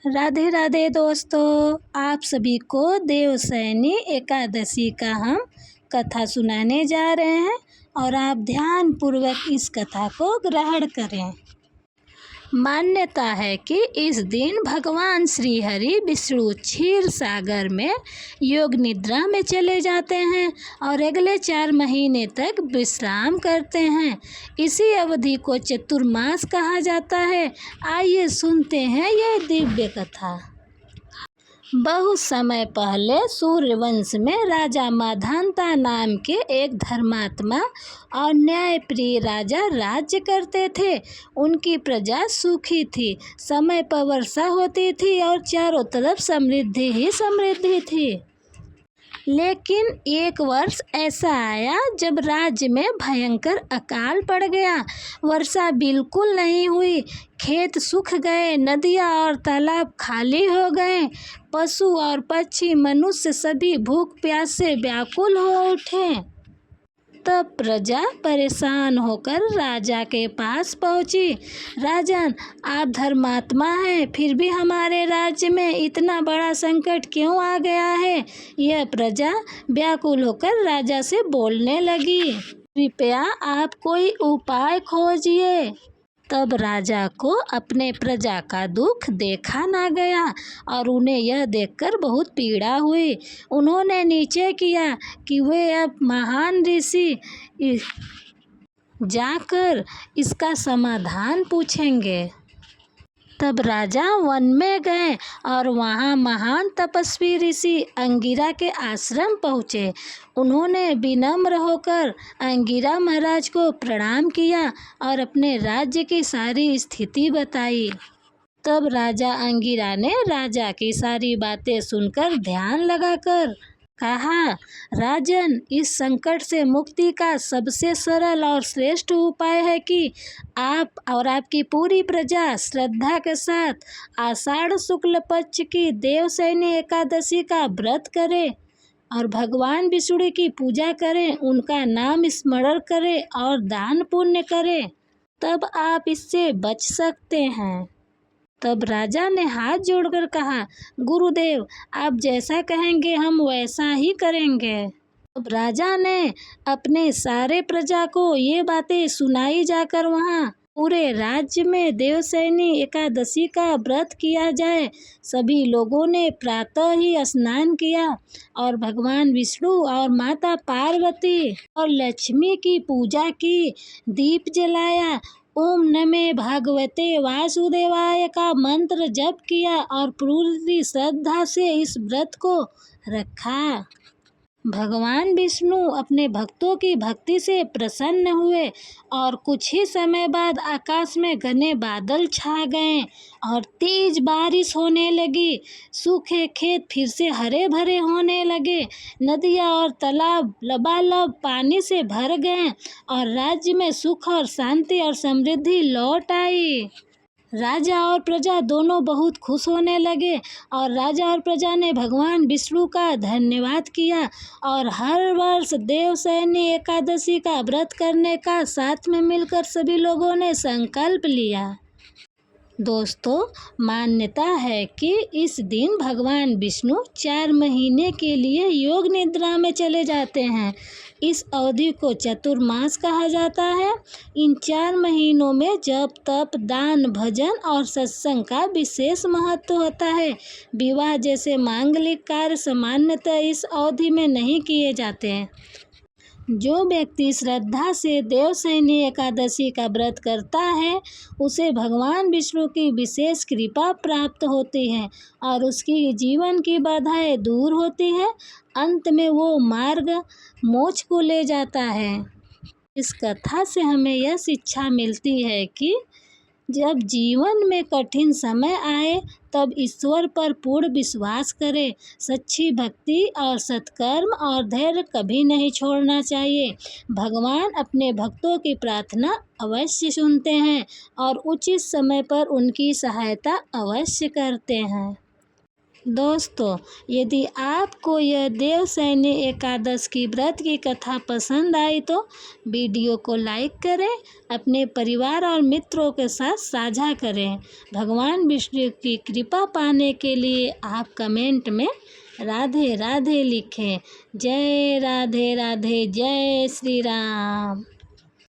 राधे राधे दोस्तों, आप सभी को देवशयनी एकादशी का हम कथा सुनाने जा रहे हैं और आप ध्यान पूर्वक इस कथा को ग्रहण करें। मान्यता है कि इस दिन भगवान श्री हरि विष्णु क्षीर सागर में योग निद्रा में चले जाते हैं और अगले 4 महीने तक विश्राम करते हैं। इसी अवधि को चतुर्मास कहा जाता है। आइए सुनते हैं यह दिव्य कथा। बहुत समय पहले सूर्यवंश में राजा माधांता नाम के एक धर्मात्मा और न्यायप्रिय राजा राज्य करते थे। उनकी प्रजा सुखी थी, समय पर वर्षा होती थी और चारों तरफ समृद्धि ही समृद्धि थी। लेकिन एक वर्ष ऐसा आया जब राज्य में भयंकर अकाल पड़ गया। वर्षा बिल्कुल नहीं हुई, खेत सूख गए, नदियाँ और तालाब खाली हो गए। पशु और पक्षी, मनुष्य सभी भूख प्यास से व्याकुल हो उठे। तब प्रजा परेशान होकर राजा के पास पहुंची। राजन, आप धर्मात्मा हैं, फिर भी हमारे राज्य में इतना बड़ा संकट क्यों आ गया है? यह प्रजा व्याकुल होकर राजा से बोलने लगी। कृपया आप कोई उपाय खोजिए। तब राजा को अपने प्रजा का दुख देखा ना गया और उन्हें यह देखकर बहुत पीड़ा हुई। उन्होंने निश्चय किया कि वे अब महान ऋषि जाकर इसका समाधान पूछेंगे। तब राजा वन में गए और वहाँ महान तपस्वी ऋषि अंगिरा के आश्रम पहुँचे। उन्होंने विनम्र होकर अंगिरा महाराज को प्रणाम किया और अपने राज्य की सारी स्थिति बताई। तब राजा अंगिरा ने राजा की सारी बातें सुनकर ध्यान लगाकर कहा, राजन, इस संकट से मुक्ति का सबसे सरल और श्रेष्ठ उपाय है कि आप और आपकी पूरी प्रजा श्रद्धा के साथ आषाढ़ शुक्ल पक्ष की देवशयनी एकादशी का व्रत करें और भगवान विष्णु की पूजा करें, उनका नाम स्मरण करें और दान पुण्य करें। तब आप इससे बच सकते हैं। तब राजा ने हाथ जोड़कर कहा, गुरुदेव, आप जैसा कहेंगे हम वैसा ही करेंगे। तब राजा ने अपने सारे प्रजा को ये बातें सुनाई जाकर वहाँ पूरे राज्य में देवशयनी एकादशी का व्रत किया जाए। सभी लोगों ने प्रातः ही स्नान किया और भगवान विष्णु और माता पार्वती और लक्ष्मी की पूजा की, दीप जलाया, ओम नमः भागवते वासुदेवाय का मंत्र जप किया और पूरी श्रद्धा से इस व्रत को रखा। भगवान विष्णु अपने भक्तों की भक्ति से प्रसन्न हुए और कुछ ही समय बाद आकाश में घने बादल छा गए और तेज बारिश होने लगी। सूखे खेत फिर से हरे भरे होने लगे। नदियाँ और तालाब लबालब पानी से भर गए और राज्य में सुख और शांति और समृद्धि लौट आई। राजा और प्रजा दोनों बहुत खुश होने लगे और राजा और प्रजा ने भगवान विष्णु का धन्यवाद किया और हर वर्ष देवशयनी एकादशी का व्रत करने का साथ में मिलकर सभी लोगों ने संकल्प लिया। दोस्तों, मान्यता है कि इस दिन भगवान विष्णु 4 महीने के लिए योग निद्रा में चले जाते हैं। इस अवधि को चतुर्मास कहा जाता है। इन 4 महीनों में जप, तप, दान, भजन और सत्संग का विशेष महत्व होता है। विवाह जैसे मांगलिक कार्य सामान्यतः इस अवधि में नहीं किए जाते हैं। जो व्यक्ति श्रद्धा से देवशयनी एकादशी का व्रत करता है उसे भगवान विष्णु की विशेष कृपा प्राप्त होती है और उसकी जीवन की बाधाएं दूर होती है। अंत में वो मार्ग मोक्ष को ले जाता है। इस कथा से हमें यह शिक्षा मिलती है कि जब जीवन में कठिन समय आए तब ईश्वर पर पूर्ण विश्वास करें। सच्ची भक्ति और सत्कर्म और धैर्य कभी नहीं छोड़ना चाहिए। भगवान अपने भक्तों की प्रार्थना अवश्य सुनते हैं और उचित समय पर उनकी सहायता अवश्य करते हैं। दोस्तों, यदि आपको यह देवशयनी एकादश की व्रत की कथा पसंद आई तो वीडियो को लाइक करें, अपने परिवार और मित्रों के साथ साझा करें। भगवान विष्णु की कृपा पाने के लिए आप कमेंट में राधे राधे लिखें। जय राधे राधे, जय श्री राम।